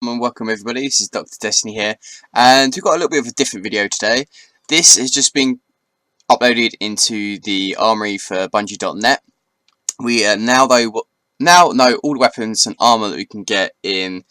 And welcome everybody, this is Dr. Destiny here, and we've got a little bit of a different video today. This has just been uploaded into the armory for Bungie.net. We now know all the weapons and armour that we can get in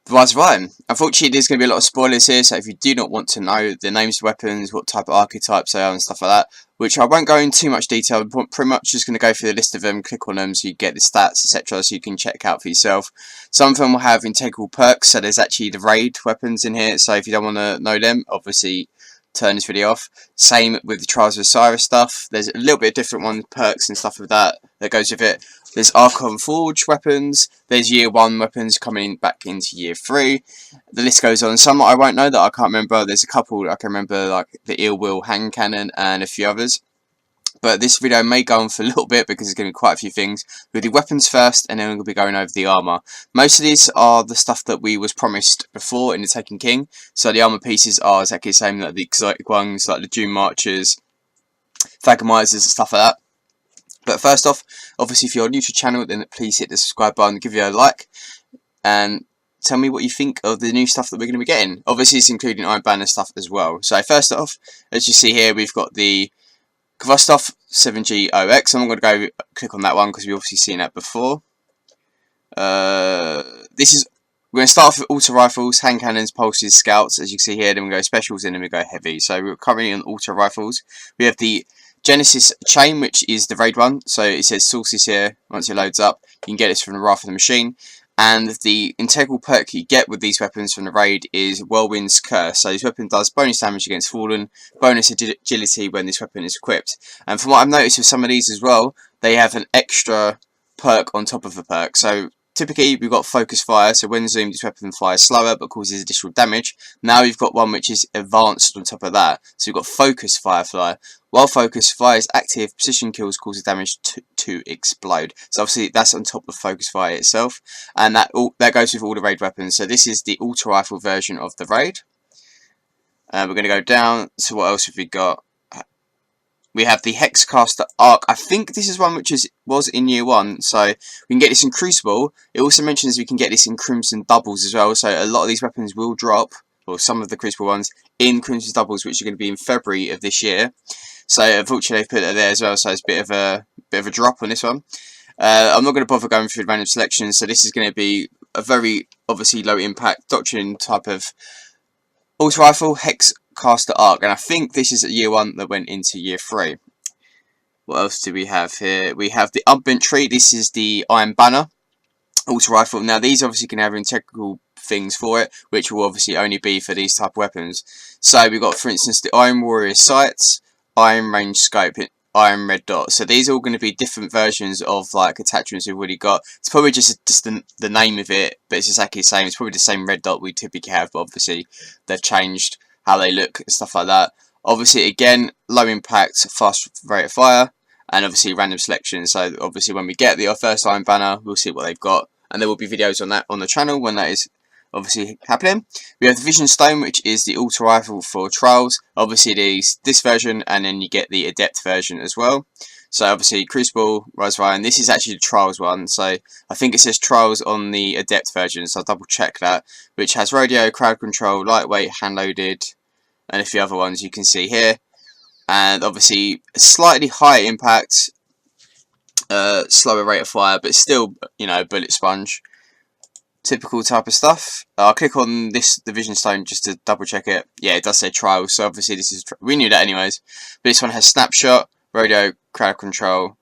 Rise of Iron. Unfortunately, there's going to be a lot of spoilers here, so if you do not want to know the names of weapons, what type of archetypes they are and stuff like that, which I won't go into too much detail, I'm pretty much just going to go through the list of them, click on them so you get the stats, etc, so you can check out for yourself. Some of them will have integral perks, so there's actually the raid weapons in here, so if you don't want to know them, obviously turn this video off. Same with the Trials of Osiris stuff, there's a little bit of different ones, perks and stuff with that goes with it. There's Archon Forge weapons, there's Year 1 weapons coming back into Year 3. The list goes on. Some I won't know that I can't remember. There's a couple I can remember, like the Ill Will Hand Cannon and a few others. But this video may go on for a little bit because there's going to be quite a few things. We'll do weapons first and then we'll be going over the armour. Most of these are the stuff that we was promised before in the Taken King. So the armour pieces are exactly the same, like the exotic ones, like the Doom Marchers, Thagomisers and stuff like that. But first off, obviously if you're new to the channel, then please hit the subscribe button, give you a like, and tell me what you think of the new stuff that we're going to be getting. Obviously it's including Iron Banner stuff as well. So first off, as you see here, we've got the Kvostov 7G0X. I'm not going to go click on that one because we've obviously seen that before. We're going to start off with auto rifles, hand cannons, pulses, scouts, as you can see here. Then we go specials and then we go heavy. So we're currently on auto rifles. We have the Genesis chain, which is the raid one, so it says sources here. Once it loads up, you can get this from the Wrath of the Machine. And the integral perk you get with these weapons from the raid is Whirlwind's Curse. So this weapon does bonus damage against Fallen, bonus agility when this weapon is equipped. And from what I've noticed with some of these as well, they have an extra perk on top of the perk. So typically we've got Focus Fire, so when zoomed this weapon fires slower but causes additional damage. Now we've got one which is advanced on top of that. So we've got Focus Firefly. While Focus Fire is active, precision kills causes damage to explode. So obviously that's on top of Focus Fire itself. And that goes with all the raid weapons. So this is the auto rifle version of the raid. We're going to go down. So what else have we got? We have the Hexcaster Arc. I think this is one which was in Year 1, so we can get this in Crucible. It also mentions we can get this in Crimson Doubles as well, so a lot of these weapons will drop, or some of the Crucible ones, in Crimson Doubles, which are going to be in February of this year. So unfortunately they've put it there as well, so it's a bit of a drop on this one. I'm not going to bother going through the random selections, so this is going to be a very, obviously, low impact Doctrine type of auto rifle, Hexcaster Arc, and I think this is at Year 1 that went into Year 3. What else do we have here? We have the Unbent Tree. This is the Iron Banner auto rifle. Now these obviously can have integral things for it, which will obviously only be for these type of weapons. So we've got, for instance, the Iron Warrior Sights, Iron Range Scope, Iron Red Dot. So these are all going to be different versions of like attachments we've already got. It's probably just the name of it, but it's exactly the same. It's probably the same red dot we typically have, but obviously they've changed how they look and stuff like that. Obviously, again, low impact, fast rate of fire, and obviously random selection. So obviously when we get our first Iron Banner, we'll see what they've got, and there will be videos on that on the channel when that is obviously happening. We have the Vision Stone, which is the auto rifle for Trials. Obviously there's this version, and then you get the Adept version as well. So obviously Crucible, Rise of Iron, this is actually the Trials one, so I think it says Trials on the Adept version, so I'll double check that, which has radio, crowd control, lightweight, hand loaded, and a few other ones you can see here. And obviously a slightly higher impact, slower rate of fire, but still, you know, bullet sponge. Typical type of stuff. I'll click on this, the Vision Stone, just to double check it. Yeah, it does say Trials, so obviously this is, we knew that anyways. But this one has Snapshot, radio, crowd control,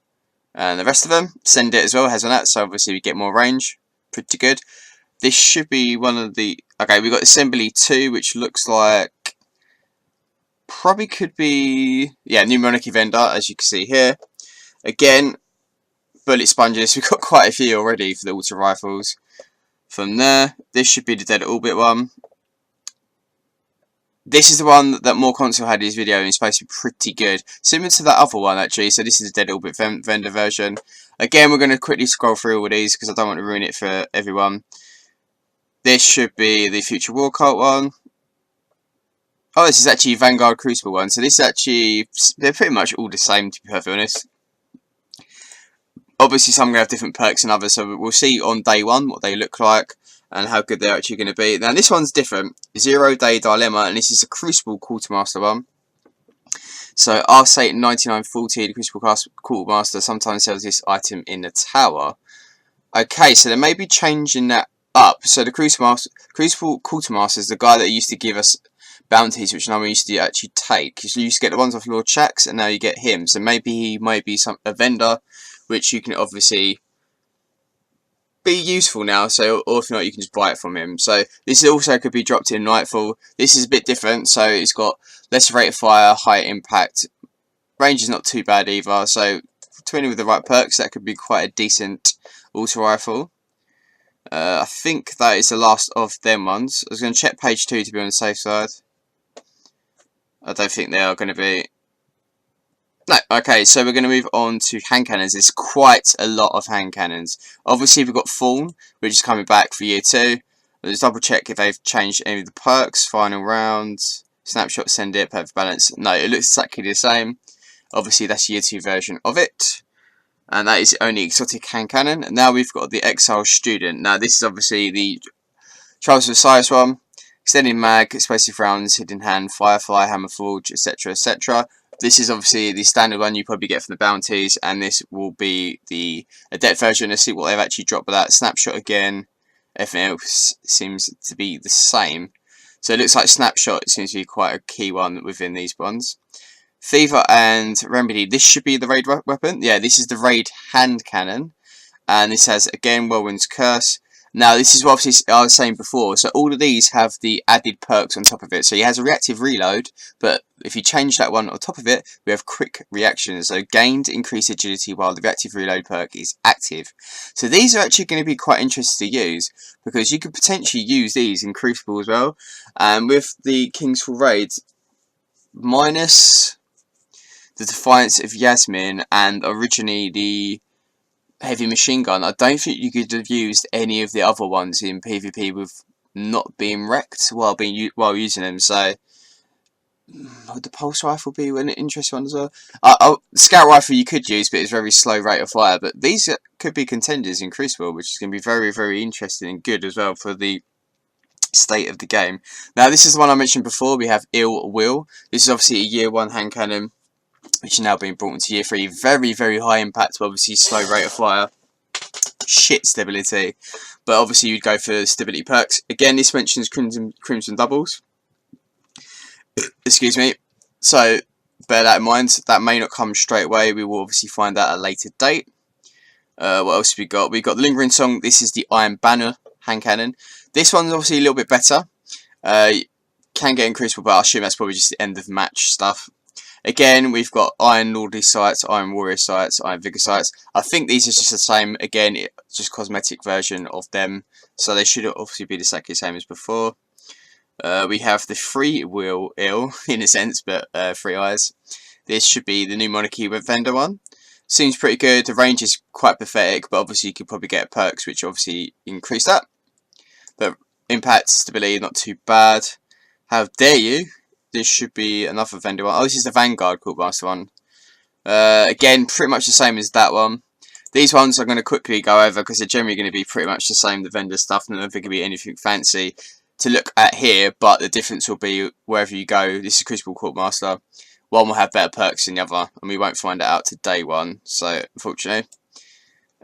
and the rest of them. Send It as well has on that, so obviously we get more range. Pretty good. This should be one of the, okay, we've got Assembly 2, which looks like, probably could be, yeah, New Monarchy Vendor, as you can see here. Again, bullet sponges, we've got quite a few already for the auto rifles. From there, this should be the Dead Orbit one. This is the one that More Console had in his video, and it's supposed to be pretty good. Similar to that other one, actually. So this is the Dead Orbit vendor version. Again, we're going to quickly scroll through all of these, because I don't want to ruin it for everyone. This should be the Future War Cult one. Oh, this is actually Vanguard Crucible one. So this is actually, they're pretty much all the same, to be perfectly honest. Obviously some are going to have different perks than others, so we'll see on day one what they look like. and how good they're actually going to be. Now this one's different. 0 Day Dilemma, and this is a Crucible Quartermaster one. So our Satan 9940, the Crucible Quartermaster, sometimes sells this item in the tower. Okay, so they may be changing that up. So the Crucible Quartermaster is the guy that used to give us bounties, which now we used to actually take. You used to get the ones off Lord Shax, and now you get him. So maybe he might be a vendor, which you can obviously be useful now. So, or if not, you can just buy it from him. So this also could be dropped in Nightfall. This is a bit different. So it's got less rate of fire, higher impact. Range is not too bad either. So twinning with the right perks, that could be quite a decent auto rifle. I think that is the last of them ones. I was going to check page 2 to be on the safe side. I don't think they are going to be. No, okay, so we're going to move on to hand cannons. There's quite a lot of hand cannons. Obviously, we've got Fawn, which is coming back for year 2. Let's double check if they've changed any of the perks. Final round, snapshot, send it, perfect balance. No, it looks exactly the same. Obviously, that's year 2 version of it. And that is the only exotic hand cannon. And now we've got the Exile Student. Now, this is obviously the Trials of Osiris one. Extended mag, explosive rounds, hidden hand, firefly, hammer forge, etc, etc. This is obviously the standard one you probably get from the bounties, and this will be the adept version. Let's see what they've actually dropped with that. Snapshot again. Everything else seems to be the same. So it looks like snapshot seems to be quite a key one within these ones. Fever and Remedy. This should be the raid weapon. Yeah, this is the raid hand cannon, and this has again Whirlwind's Curse. Now, this is what obviously I was saying before. So all of these have the added perks on top of it. So he has a reactive reload, but if you change that one on top of it, we have quick reactions. So gained increased agility while the reactive reload perk is active. So these are actually going to be quite interesting to use, because you could potentially use these in Crucible as well. And with the King's Fall Raid, minus the Defiance of Yasmin and originally the Heavy Machine Gun, I don't think you could have used any of the other ones in PvP with not being wrecked while using them. So would the Pulse Rifle be an interesting one as well? Scout Rifle you could use, but it's very slow rate of fire. But these could be contenders in Crucible, which is going to be very, very interesting and good as well for the state of the game. Now, this is the one I mentioned before. We have Ill Will. This is obviously a year 1 hand cannon, which is now being brought into year 3. Very, very high impact, obviously slow rate of fire. Shit stability. But obviously you'd go for stability perks. Again, this mentions Crimson Doubles. Excuse me. So, bear that in mind. That may not come straight away. We will obviously find out at a later date. What else have we got? We've got the Lingering Song. This is the Iron Banner hand cannon. This one's obviously a little bit better. Can get increasable, but I assume that's probably just the end of match stuff. Again, we've got Iron Lordly Sights, Iron Warrior Sights, Iron Vigor Sights. I think these are just the same. Again, it's just cosmetic version of them. So they should obviously be exactly the same as before. We have the Free Will Ill, in a sense, but 3 eyes. This should be the new Monarchy vendor one. Seems pretty good. The range is quite pathetic, but obviously you could probably get perks, which obviously increase that. But impact, stability, not too bad. How dare you? This should be another vendor one. Oh, this is the Vanguard Quartermaster one. Again, pretty much the same as that one. These ones I'm going to quickly go over because they're generally going to be pretty much the same, the vendor stuff. None of it can be anything fancy to look at here, but the difference will be wherever you go. This is Crucible Quartermaster. One will have better perks than the other, and we won't find it out to day 1. So, unfortunately.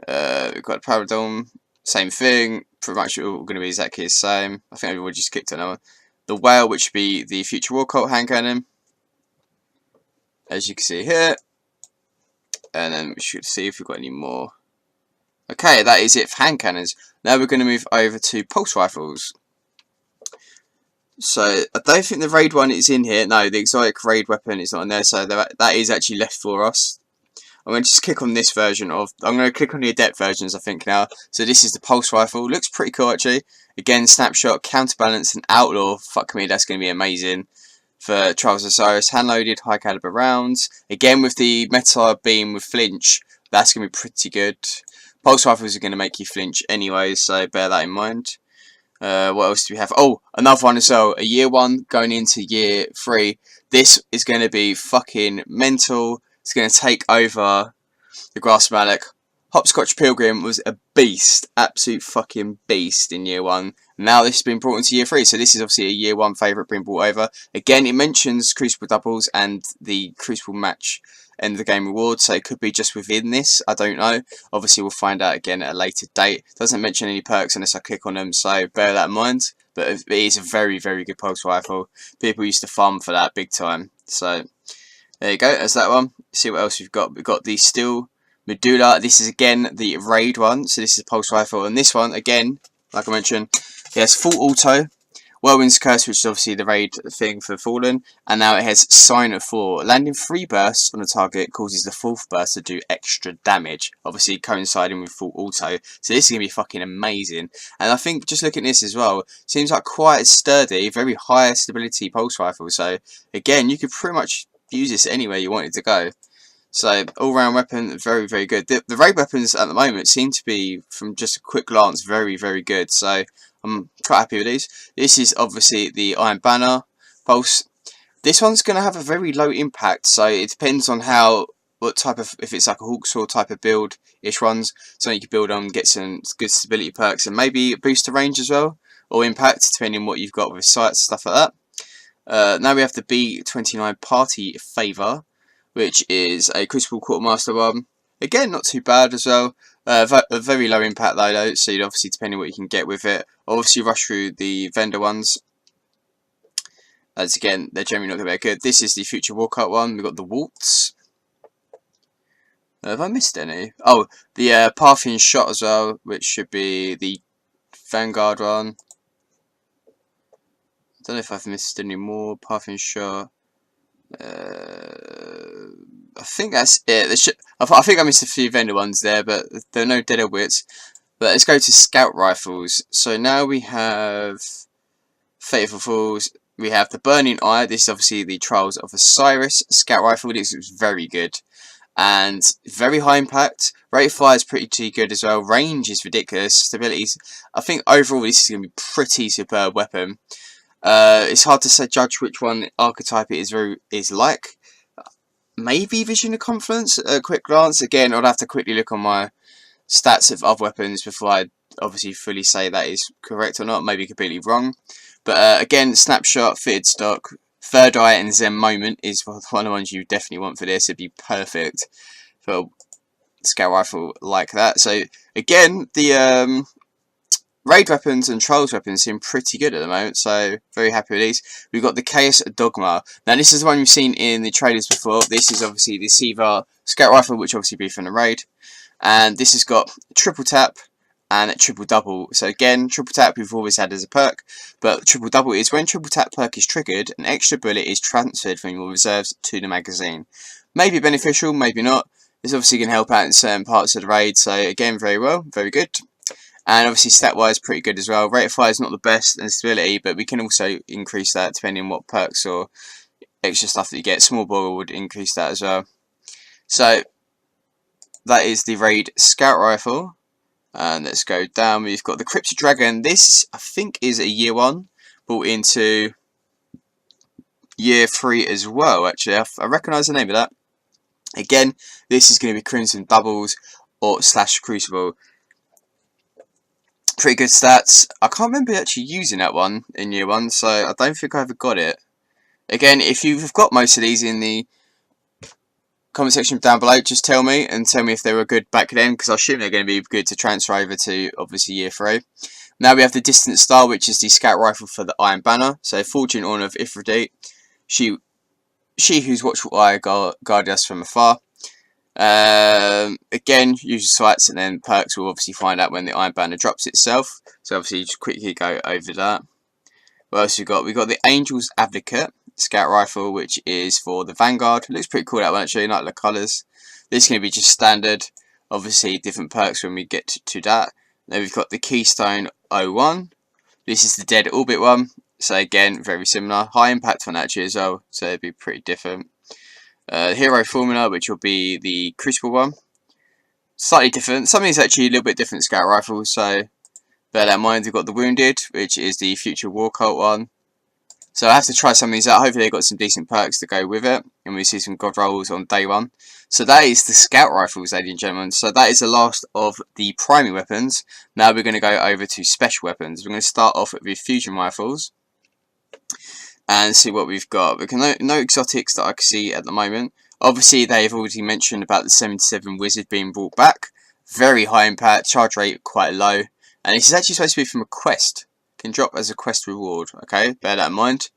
We've got Paradome. Same thing. Pretty much all going to be exactly the same. I think everyone just kicked another. The Whale, which would be the Future War Cult hand cannon, as you can see here. And then we should see if we've got any more. Okay, that is it for hand cannons. Now we're going to move over to pulse rifles. So, I don't think the raid one is in here. No, the exotic raid weapon is not in there, so that is actually left for us. I'm going to just click on this version of... I'm going to click on the adept versions, I think, now. So this is the pulse rifle. Looks pretty cool, actually. Again, snapshot, counterbalance, and outlaw. Fuck me, that's going to be amazing. For Trials of Osiris, hand-loaded, high-caliber rounds. Again, with the meta beam with flinch, that's going to be pretty good. Pulse rifles are going to make you flinch anyway, so bear that in mind. What else do we have? Oh, another one as well. A year 1 going into year 3. This is going to be fucking mental. It's going to take over the Grass Malak. Hopscotch Pilgrim was a beast, absolute fucking beast in year 1. Now this has been brought into year 3, so this is obviously a year 1 favourite being brought over. Again, it mentions Crucible doubles and the Crucible match end of the game reward, so it could be just within this, I don't know. Obviously we'll find out again at a later date. It doesn't mention any perks unless I click on them, so bear that in mind. But it is a very, very good pulse rifle. People used to farm for that big time. So there you go, there's that one. See what else we've got. We've got the Steel Medulla. This is again the raid one, so this is a pulse rifle, and this one again, like I mentioned, it has full auto, Whirlwind's Curse, which is obviously the raid thing for Fallen, and now it has Sign of 4. Landing 3 bursts on a target causes the 4th burst to do extra damage, obviously coinciding with full auto, so this is going to be fucking amazing. And I think just looking at this as well, seems like quite a sturdy, very high stability pulse rifle, so again, you could pretty much use this anywhere you wanted to go. So, all-round weapon, very, very good. The raid weapons at the moment seem to be, from just a quick glance, very, very good. So, I'm quite happy with these. This is obviously the Iron Banner pulse. This one's going to have a very low impact, so it depends on what type of, if it's like a Hawksaw type of build-ish ones, so you can build on, get some good stability perks, and maybe boost the range as well, or impact, depending on what you've got with sights, stuff like that. Now we have the B29 Party Favour, which is a Crucible Quartermaster one. Again, not too bad as well. A very low impact though, so you'd obviously, depending on what you can get with it, obviously rush through the vendor ones. As again, they're generally not going to be good. This is the Future Walkout one. We've got the Waltz. Have I missed any? Oh, the Parthian Shot as well, which should be the Vanguard one. I don't know if I've missed any more. Parthian Shot. I think that's it. I think I missed a few vendor ones there, but there are no dead wits. But let's go to Scout Rifles. So now we have Fateful Falls. We have the Burning Eye. This is obviously the Trials of Osiris Scout Rifle. This is very good. And very high impact. Rate of fire is pretty good as well. Range is ridiculous. Stability, I think overall this is going to be a pretty superb weapon. It's hard to judge which one archetype it is like. Maybe Vision of Confluence at a quick glance. Again, I'd have to quickly look on my stats of other weapons before I obviously fully say that is correct or not. Maybe completely wrong. But again, Snapshot, Fitted Stock, Third Eye and Zen Moment is one of the ones you definitely want for this. It'd be perfect for a Scout Rifle like that. So again, the raid weapons and Trolls weapons seem pretty good at the moment, so very happy with these. We've got the Chaos Dogma. Now this is the one we've seen in the trailers before. This is obviously the Siva Scout Rifle, which obviously be from the raid. And this has got triple tap and triple double. So again, triple tap we've always had as a perk, but triple double is when triple tap perk is triggered, an extra bullet is transferred from your reserves to the magazine. Maybe beneficial, maybe not. It's obviously going to help out in certain parts of the raid, so again, very well, very good. And obviously stat-wise, pretty good as well. Rate of fire is not the best and stability, but we can also increase that depending on what perks or extra stuff that you get. Small ball would increase that as well. So that is the raid Scout Rifle. And let's go down. We've got the Cryptid Dragon. This, I think, is a year 1, brought into year 3 as well, actually. I recognise the name of that. Again, this is going to be Crimson Doubles or / Crucible. Pretty good stats. I can't remember actually using that one in year 1, so I don't think I ever got it. Again, if you've got most of these in the comment section down below, just tell me if they were good back then, because I assume they're going to be good to transfer over to obviously year 3. Now we have the Distant Star, which is the Scout Rifle for the Iron Banner. So Fortune Honor of Ifrit. She whose watchful eye guarded us from afar. Again, use your sights and then perks will obviously find out when the Iron Banner drops itself. So obviously just quickly go over that. What else we got? We got the Angel's Advocate Scout Rifle, which is for the Vanguard. Looks pretty cool that one actually, like the colours. This is going to be just standard. Obviously different perks when we get to that. Then we've got the Keystone 01. This is the Dead Orbit one. So again, very similar. High impact one actually as well. So it'd be pretty different. Hero Formula, which will be the Crucible one. Slightly different. Some of these actually a little bit different Scout Rifles, so bear that in mind. We've got the Wounded, which is the Future War Cult one. So I have to try some of these out. Hopefully they've got some decent perks to go with it, and we see some god rolls on day one. So that is the scout rifles, ladies and gentlemen. So that is the last of the primary weapons. Now we're going to go over to special weapons. We're going to start off with fusion rifles and see what we've got. We can no exotics that I can see at the moment. Obviously they've already mentioned about the 77 wizard being brought back. Very high impact, charge rate quite low, and this is actually supposed to be from a quest. Can drop as a quest reward. Okay, bear that in mind.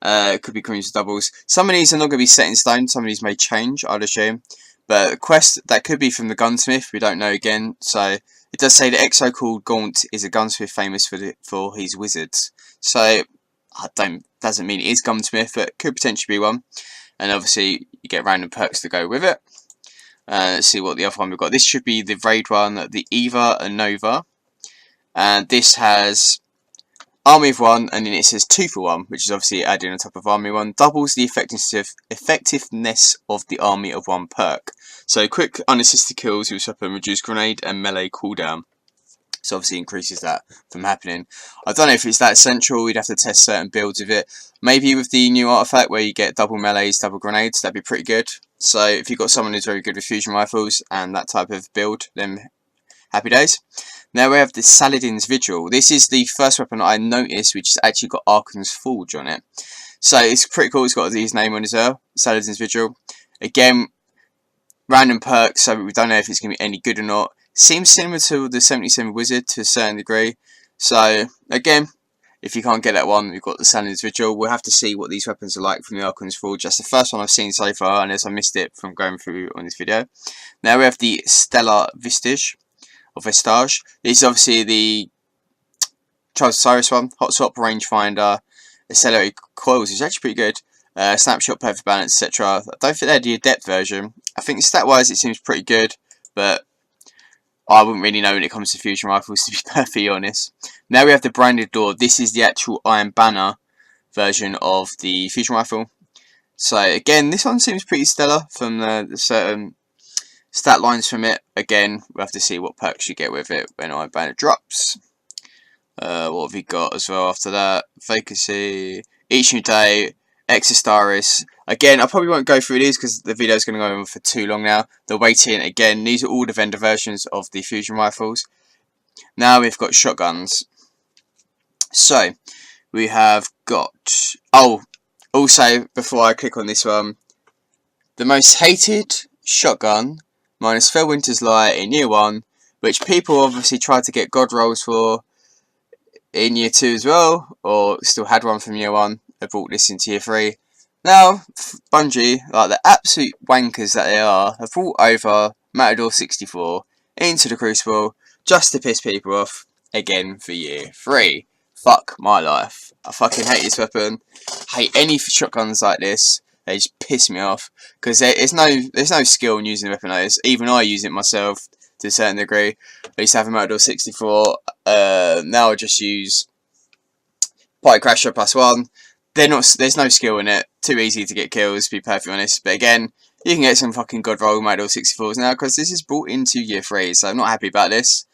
It could be Queens doubles. Some of these are not going to be set in stone. Some of these may change, I'd assume. But a quest that could be from the gunsmith. We don't know again. So it does say the exo called Gaunt is a gunsmith famous for his wizards. So doesn't mean it is gunsmith, but could potentially be one. And obviously you get random perks to go with it. Let's see what the other one we've got. This should be the raid one, the Eva and Nova. And this has Army of 1, and then it says 2 for 1, which is obviously adding on top of Army 1. Doubles the effectiveness of the Army of 1 perk. So quick unassisted kills with weapon, reduced grenade and melee cooldown. So obviously increases that from happening. I don't know if it's that essential. We'd have to test certain builds of it. Maybe with the new artifact where you get double melees, double grenades, that'd be pretty good. So if you've got someone who's very good with fusion rifles and that type of build, then happy days. Now we have the Saladin's Vigil. This is the first weapon I noticed which has actually got Arkan's Forge on it. So it's pretty cool. It's got his name on as well. Saladin's Vigil. Again, random perks, so we don't know if it's going to be any good or not. Seems similar to the 77 Wizard to a certain degree. So again, if you can't get that one, we've got the Saladin's Vigil. We'll have to see what these weapons are like from the Arkan's Forge. That's the first one I've seen so far, unless I missed it from going through on this video. Now we have the Stellar Vestige. This is obviously the Charles Cyrus one. Hot Swap, Rangefinder, Accelerated Coils is actually pretty good. Snapshot, Perfect Balance, etc. I don't think they're the Adept version. I think stat wise it seems pretty good, but I wouldn't really know when it comes to fusion rifles, to be perfectly honest. Now we have the Branded Door. This is the actual Iron Banner version of the fusion rifle. So again, this one seems pretty stellar from the certain stat lines from it. Again, we'll have to see what perks you get with it when Iron Banner drops. What have we got as well after that? Vacancy, Each New Day, Exostaris. Again, I probably won't go through these because the video is going to go on for too long now. The waiting, again, these are all the vendor versions of the fusion rifles. Now we've got shotguns. So, we have got... Oh, also, before I click on this one, the most hated shotgun minus Fellwinter's Light in year 1, which people obviously tried to get god rolls for in year 2 as well, or still had one from year 1. They brought this into year 3. Now, Bungie, like the absolute wankers that they are, have brought over Matador 64 into the Crucible just to piss people off again for year 3. Fuck my life. I fucking hate this weapon. Hate any shotguns like this. They just piss me off because there's no skill in using a weapon like this. Even I use it myself to a certain degree. I used to have a Matador 64. Now I just use Party Crasher +1. There's no skill in it. Too easy to get kills, to be perfectly honest. But again, you can get some fucking god roll Matador 64s now because this is brought into year 3. So I'm not happy about this,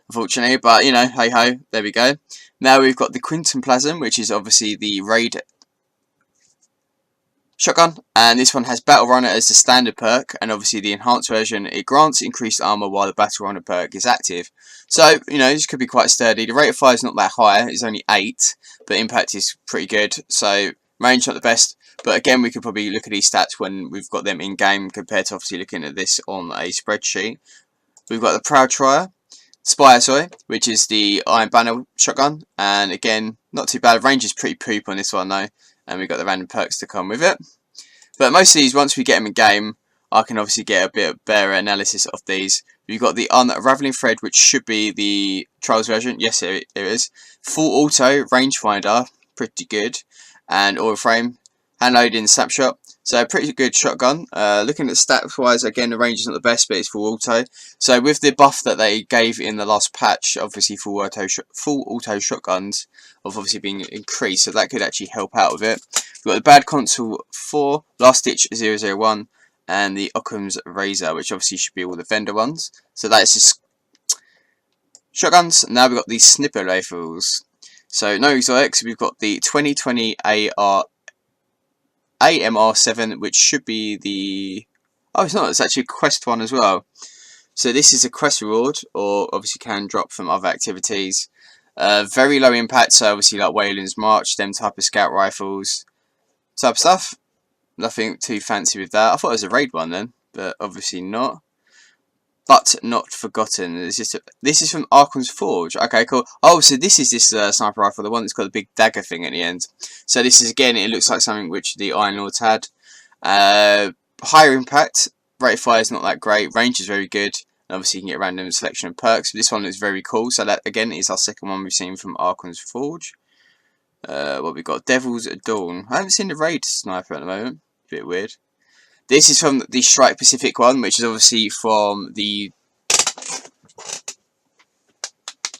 unfortunately. But you know, hey ho, there we go. Now we've got the Quintin Pleasant, which is obviously the raid shotgun, and this one has Battle Runner as the standard perk, and obviously the enhanced version, it grants increased armor while the Battle Runner perk is active. So, you know, this could be quite sturdy. The rate of fire is not that high, it's only 8, but impact is pretty good, so range not the best. But again, we could probably look at these stats when we've got them in game compared to obviously looking at this on a spreadsheet. We've got the Proud Spire, which is the Iron Banner shotgun, and again, not too bad. Range is pretty poop on this one though, and we've got the random perks to come with it. But most of these, once we get them in game, I can obviously get a bit better analysis of these. We've got the Unraveling Thread, which should be the Trials version. Yes, it is. Full Auto Rangefinder, pretty good, and Oil Frame, hand loading Snapshot. So pretty good shotgun. Looking at stats wise, again the range is not the best, but it's full auto. So with the buff that they gave in the last patch, obviously full auto shotguns have obviously been increased, so that could actually help out with it. We've got the Bad Console 4, Last Ditch 001, and the Occam's Razor, which obviously should be all the vendor ones. So that is just shotguns. Now we've got these Snipper Rifles. So no exotics. We've got the 2020 AMR7, which should be the... Oh, it's not. It's actually a quest one as well. So this is a quest reward, or obviously can drop from other activities. Very low impact, so obviously like Wayland's March, them type of scout rifles, type of stuff. Nothing too fancy with that. I thought it was a raid one then, but obviously not. But not forgotten. This is from Archon's Forge. Okay, cool. Oh, so this is this sniper rifle, the one that's got the big dagger thing at the end. So this is, again, it looks like something which the Iron Lords had. Higher impact. Rate of fire is not that great. Range is very good. And obviously you can get a random selection of perks. But this one looks very cool. So that, again, is our second one we've seen from Archon's Forge. What we got? Devil's Dawn. I haven't seen the raid sniper at the moment. A bit weird. This is from the Strike Pacific one, which is obviously from the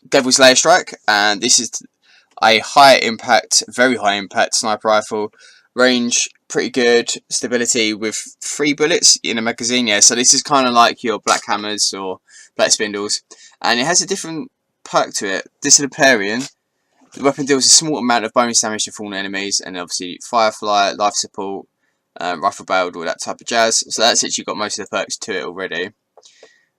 Devil's Lair Strike, and this is a higher impact, very high impact sniper rifle. Range pretty good, stability with 3 bullets in a magazine. Yeah, so this is kind of like your Black Hammers or Black Spindles, and it has a different perk to it. Disciplinarian. The weapon deals a small amount of bonus damage to fallen enemies, and obviously Firefly, Life Support, Rifle Barrel, all that type of jazz. So that's actually got most of the perks to it already.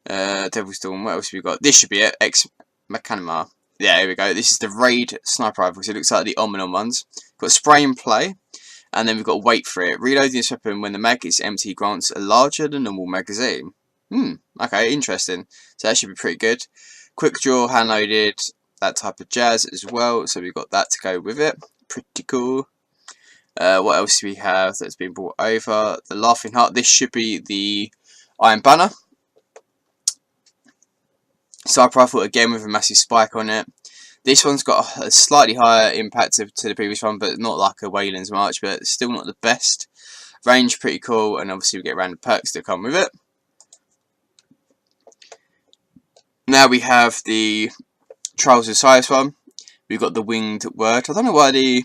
Devil's Dawn, what else have we got? This should be it. Ex Machinima. Yeah, here we go. This is the raid sniper rifle. So it looks like the Omnium ones. Got spray and play, and then we've got wait for it. Reloading this weapon when the mag is empty grants a larger than normal magazine. Okay, interesting. So that should be pretty good. Quick draw, hand loaded, that type of jazz as well. So we've got that to go with it. Pretty cool. What else do we have that's been brought over? The Laughing Heart. This should be the Iron Banner. Sniper rifle, again with a massive spike on it. This one's got a slightly higher impact to the previous one, but not like a Wayland's March, but still not the best. Range pretty cool, and obviously we get random perks that come with it. Now we have the Trials of Osiris one. We've got the Winged Word. I don't know why the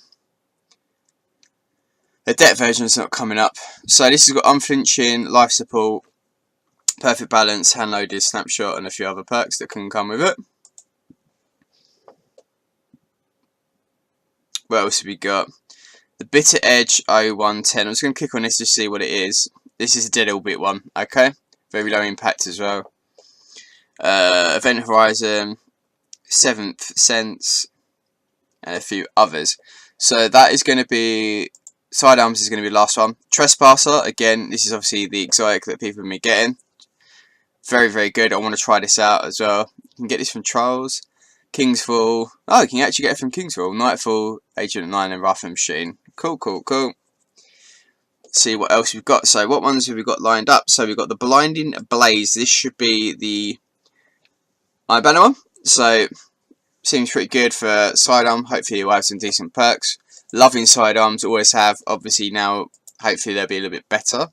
debt version is not coming up. So this has got Unflinching, Life Support, Perfect Balance, Hand Loaded, Snapshot, and a few other perks that can come with it. What else have we got? The Bitter Edge 0110. I'm just going to click on this to see what it is. This is a dead little bit one, okay? Very low impact as well. Event Horizon, Seventh Sense, and a few others. So that is going to be... Sidearms is going to be the last one. Trespasser, again, this is obviously the exotic that people have been getting. Very, very good. I want to try this out as well. You can get this from Trials. Kingsfall. Oh, you can actually get it from Kingsfall. Nightfall, Agent 9, and Rifle Machine. Cool, cool, cool. Let's see what else we've got. So, what ones have we got lined up? So, we've got the Blinding Blaze. This should be the Iron Banner one. So, seems pretty good for sidearm. Hopefully, we'll have some decent perks. Loving sidearms, always have. Obviously, now, hopefully, they'll be a little bit better.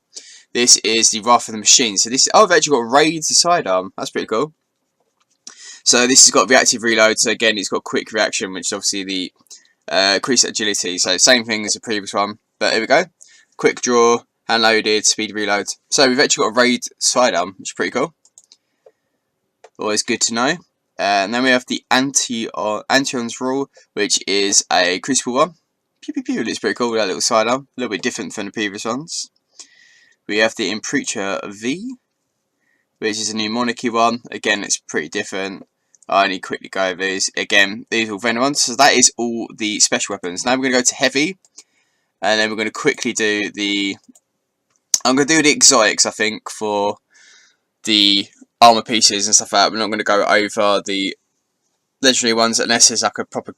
This is the Wrath of the Machine. So this, oh, I've actually got Raid to sidearm. That's pretty cool. So this has got reactive reload. So again, it's got quick reaction, which is obviously the increased agility. So same thing as the previous one. But here we go. Quick draw, hand loaded, speed reload. So we've actually got a Raid sidearm, which is pretty cool. Always good to know. And then we have the Antion's Rule, which is a Crucible one. Pew pew pew. Looks pretty cool with that little sidearm. A little bit different from the previous ones. We have the Impreacher V, which is a new Monarchy one. Again, it's pretty different. I only quickly go over these. Again, these are all Venom ones. So that is all the special weapons. Now we're going to go to Heavy. And then we're going to quickly do the... I'm going to do the exotics, I think, for the armor pieces and stuff like that. We're not going to go over the legendary ones unless there's like a proper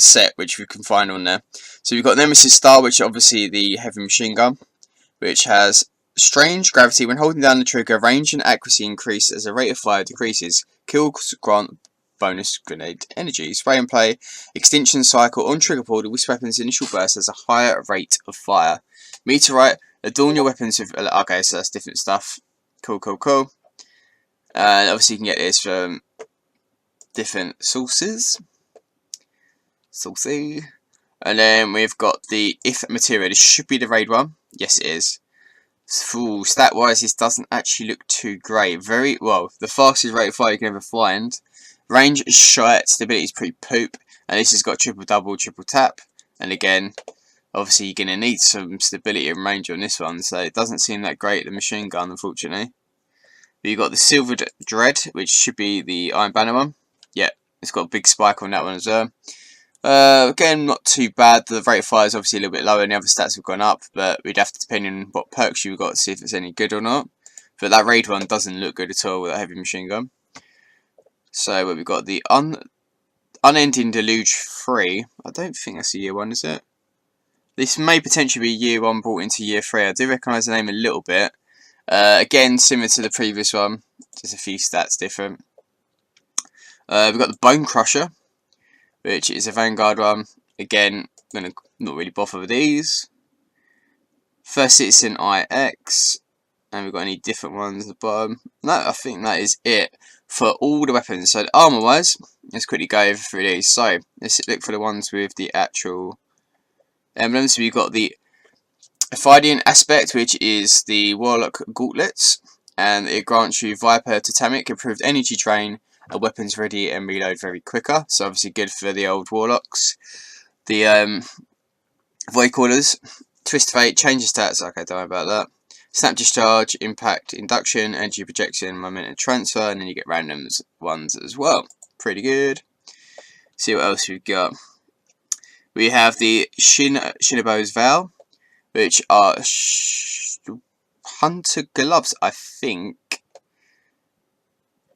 set, which we can find on there. So we've got Nemesis Star, which is obviously the heavy machine gun, which has strange gravity. When holding down the trigger, range and accuracy increase as the rate of fire decreases. Kills grant bonus grenade energy. Spray and play. Extinction cycle. On trigger pull, the Wisp weapon's initial burst has a higher rate of fire. Meteorite. Adorn your weapons with... Okay, so that's different stuff. Cool, cool, cool. And obviously you can get this from different sources. And then we've got the If material. This should be the raid one. Yes, it is. Ooh, stat-wise, this doesn't actually look too great. Very well, the fastest rate of fire you can ever find. Range is shite, stability is pretty poop, and this has got triple double, triple tap, and again, obviously you're going to need some stability and range on this one, so it doesn't seem that great, the machine gun, unfortunately. But you've got the Silvered Dread, which should be the Iron Banner one. Yeah, it's got a big spike on that one as well. Again, not too bad. The rate of fire is obviously a little bit lower, and the other stats have gone up, but we'd have to, depending on what perks you've got, to see if it's any good or not. But that raid one doesn't look good at all with a heavy machine gun. So we've got the Unending Deluge 3. I don't think that's a year 1, is it? This may potentially be year 1 brought into year 3. I do recognise the name a little bit. Again, similar to the previous one, just a few stats different. We've got the Bone Crusher, which is a Vanguard one. Again, I'm going to not really bother with these. First Citizen IX. And we've got any different ones at the bottom. No, I think that is it for all the weapons. So armor wise, let's quickly go over through these. So let's look for the ones with the actual emblems. So we've got the Ophidian Aspect, which is the Warlock Gauntlets, and it grants you Viper Totemic, improved energy drain, and weapons ready and reload very quicker. So obviously good for the old Warlocks. The Void Callers, Twist Fate, change of stats. Okay, don't worry about that. Snap Discharge, Impact, Induction, Energy Projection, Momentum Transfer, and then you get random ones as well. Pretty good. See what else we've got. We have the Shinobu's Vow, which are Hunter Gloves, I think.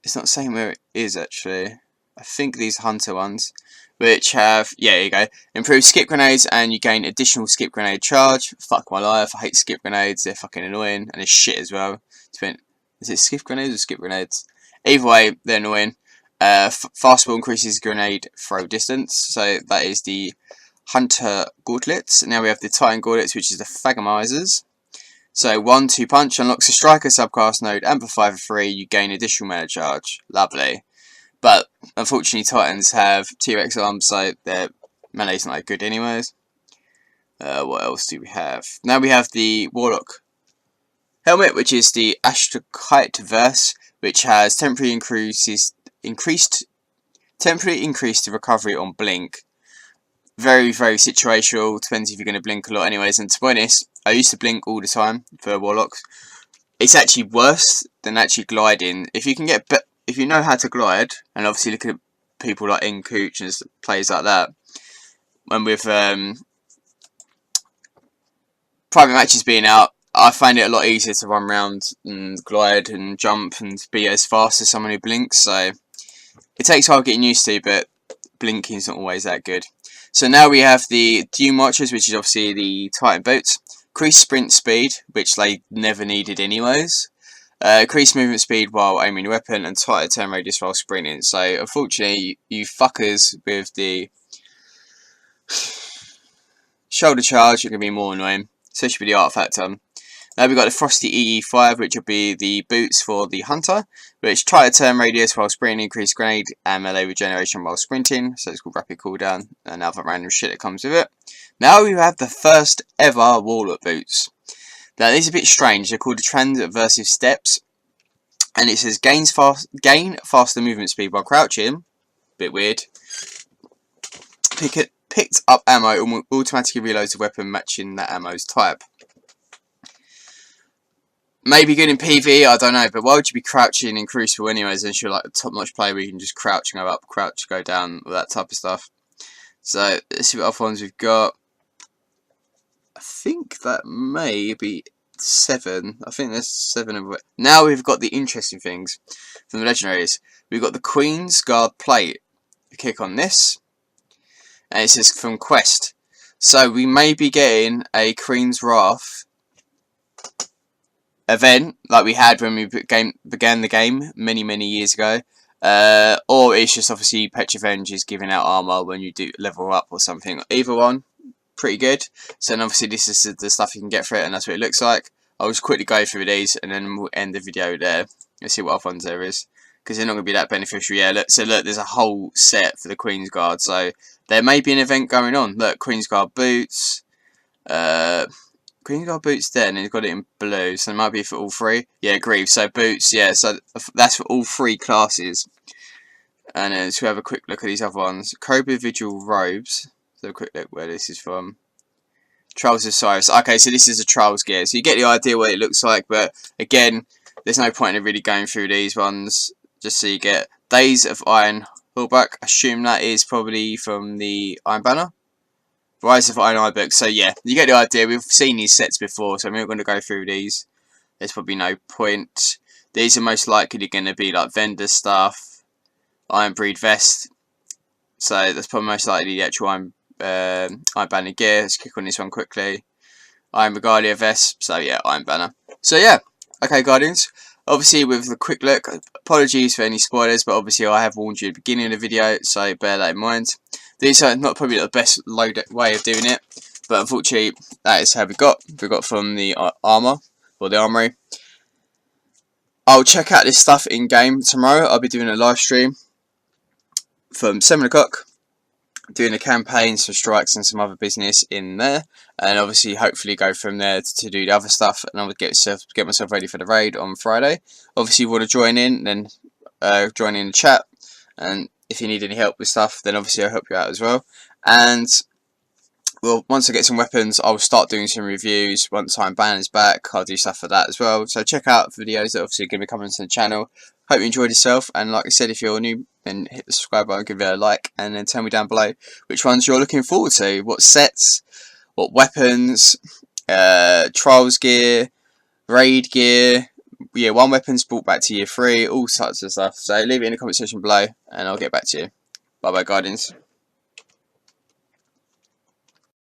It's not saying where it is actually. I think these Hunter ones, which have, yeah, there you go, improved skip grenades, and you gain additional skip grenade charge. Fuck my life, I hate skip grenades, they're fucking annoying, and they're shit as well. Is it skip grenades or skip grenades? Either way, they're annoying. Fastball increases grenade throw distance, so that is the Hunter Gauntlets. Now we have the Titan Gauntlets, which is the Thagamizers. So 1-2 punch unlocks a striker subclass node, amplify for 3, you gain additional mana charge. Lovely. But unfortunately Titans have T-Rex arms, so their melee's not that good anyways. What else do we have? Now we have the Warlock Helmet, which is the Ashtakite Verse, which has temporarily increased the recovery on blink. Very, very situational, depends if you're going to blink a lot anyways, and to be honest, I used to blink all the time for Warlocks. It's actually worse than actually gliding. If you can get, if you know how to glide, and obviously look at people like N-Cooch and players like that, when with private matches being out, I find it a lot easier to run around and glide and jump and be as fast as someone who blinks, so it takes hard getting used to, but blinking is not always that good. So now we have the Doom Marchers, which is obviously the Titan Boots. Increased sprint speed, which they never needed anyways. Increased movement speed while aiming your weapon, and tighter turn radius while sprinting. So unfortunately, you fuckers with the shoulder charge are going to be more annoying, especially with the artifact on. Now we've got the Frosty EE5, which will be the boots for the Hunter, which tighter turn radius while sprinting, increased grenade and melee regeneration while sprinting, so it's called rapid cooldown, and other random shit that comes with it. Now we have the first ever Warlock boots. Now these are a bit strange, they're called the Transversive Steps, and it says gain faster movement speed while crouching, bit weird. Picked up ammo automatically reloads the weapon matching that ammo's type. Maybe good in PvE, I don't know, but why would you be crouching in Crucible anyways, unless you're like a top-notch player where you can just crouch and go up, crouch, go down, all that type of stuff. So, let's see what other ones we've got. I think that may be 7. I think there's 7 of it. Now we've got the interesting things from the legendaries. We've got the Queen's Guard Plate. We click on this, and it says from Quest. So, we may be getting a Queen's Wrath event like we had when we began the game many years ago, or it's just obviously Petrovenge is giving out armor when you do level up or something. Either one, pretty good. So then obviously this is the stuff you can get for it, and that's what it looks like. I'll just quickly go through these and then we'll end the video there. Let's see what other ones there is, because they're not going to be that beneficial. Yeah, look, so look, there's a whole set for the Queen's Guard, so there may be an event going on. Look, Queen's Guard boots, Queen's Guard boots there, and he's got it in blue, so it might be for all 3. Yeah, Greaves, so boots, yeah, so that's for all 3 classes. And then to have a quick look at these other ones. Cobra Vigil Robes. So a quick look where this is from. Trials of Cyrus. Okay, so this is a Trials gear. So you get the idea what it looks like, but again, there's no point in really going through these ones. Just so you get Days of Iron Hallback. Assume that is probably from the Iron Banner. Rise of Iron Ironbook. So yeah, you get the idea. We've seen these sets before, so I'm not going to go through these. There's probably no point. These are most likely going to be like vendor stuff. Iron Breed Vest. So that's probably most likely the actual Iron Banner gear. Let's click on this one quickly. Iron Regalia Vest. So yeah, Iron Banner. So yeah, okay, Guardians. Obviously, with the quick look, apologies for any spoilers, but obviously I have warned you at the beginning of the video, so bear that in mind. These are not probably the best way of doing it, but unfortunately, that is how we got from the armor, or the armory. I'll check out this stuff in game tomorrow. I'll be doing a live stream from 7 o'clock, doing the campaigns for strikes and some other business in there, and obviously hopefully go from there to do the other stuff, and I'll get myself ready for the raid on Friday. Obviously, if you want to join in, then join in the chat, and if you need any help with stuff, then obviously I'll help you out as well. And well, once I get some weapons, I'll start doing some reviews. Once Iron Banner is back, I'll do stuff for that as well. So check out videos that obviously are going to be coming to the channel. Hope you enjoyed yourself, and like I said, if you're new, then hit the subscribe button, give it a like, and then tell me down below which ones you're looking forward to. What sets, what weapons, trials gear, raid gear, yeah, one weapon's brought back to year 3, all sorts of stuff. So leave it in the comment section below, and I'll get back to you. Bye bye, Guardians.